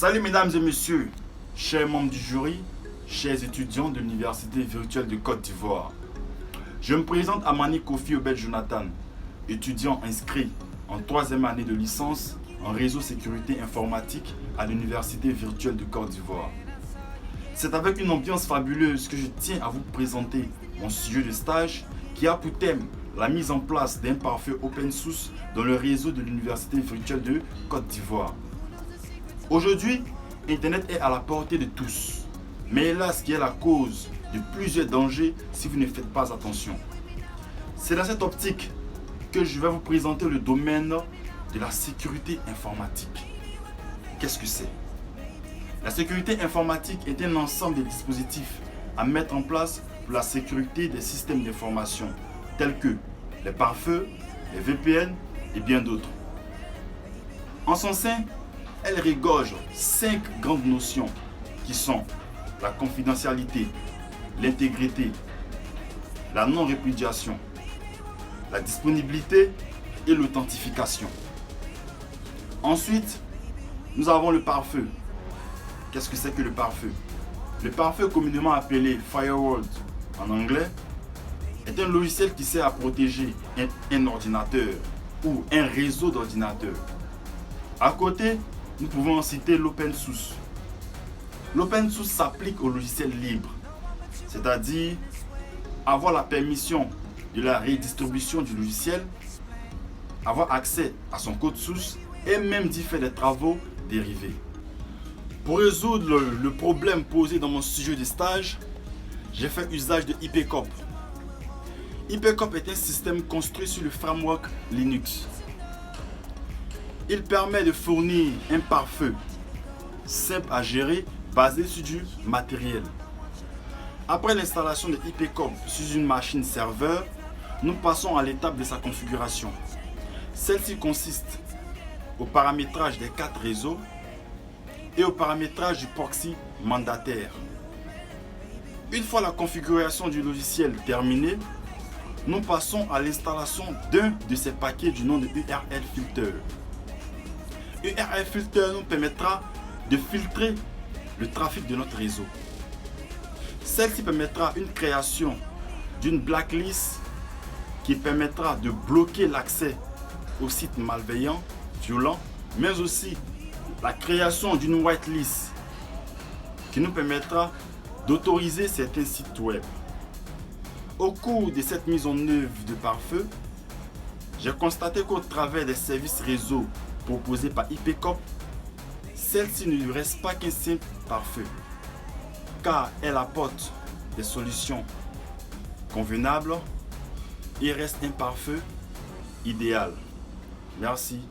Salut mesdames et messieurs, chers membres du jury, chers étudiants de l'Université virtuelle de Côte d'Ivoire. Je me présente Amani Kofi Obed Jonathan, étudiant inscrit en 3e année de licence en réseau sécurité informatique à l'Université virtuelle de Côte d'Ivoire. C'est avec une ambiance fabuleuse que je tiens à vous présenter mon sujet de stage qui a pour thème la mise en place d'un pare-feu open source dans le réseau de l'Université virtuelle de Côte d'Ivoire. Aujourd'hui, Internet est à la portée de tous, mais hélas qui est la cause de plusieurs dangers si vous ne faites pas attention. C'est dans cette optique que je vais vous présenter le domaine de la sécurité informatique. Qu'est-ce que c'est? La sécurité informatique est un ensemble de dispositifs à mettre en place pour la sécurité des systèmes d'information tels que les pare-feux, les VPN et bien d'autres. En son sein, elle regorge 5 grandes notions qui sont la confidentialité, l'intégrité, la non-répudiation, la disponibilité et l'authentification. Ensuite, nous avons le pare-feu. Qu'est-ce que c'est que le pare-feu? Le pare-feu, communément appelé firewall en anglais, est un logiciel qui sert à protéger un ordinateur ou un réseau d'ordinateurs. À côté, nous pouvons en citer l'open source. L'open source s'applique au logiciel libre, c'est-à-dire avoir la permission de la redistribution du logiciel, avoir accès à son code source et même d'y faire des travaux dérivés. Pour résoudre le problème posé dans mon sujet de stage, j'ai fait usage de IPCOP. IPCOP est un système construit sur le framework Linux. Il permet de fournir un pare-feu simple à gérer basé sur du matériel. Après l'installation de IPCOP sur une machine serveur, nous passons à l'étape de sa configuration. Celle-ci consiste au paramétrage des 4 réseaux et au paramétrage du proxy mandataire. Une fois la configuration du logiciel terminée, nous passons à l'installation d'un de ces paquets du nom de URL Filter. URL Filter nous permettra de filtrer le trafic de notre réseau. Celle-ci permettra une création d'une blacklist qui permettra de bloquer l'accès aux sites malveillants, violents, mais aussi la création d'une whitelist qui nous permettra d'autoriser certains sites web. Au cours de cette mise en œuvre de pare-feu, j'ai constaté qu'au travers des services réseau proposés par IPCOP, celle-ci ne lui reste pas qu'un simple pare-feu, car elle apporte des solutions convenables et reste un pare-feu idéal. Merci.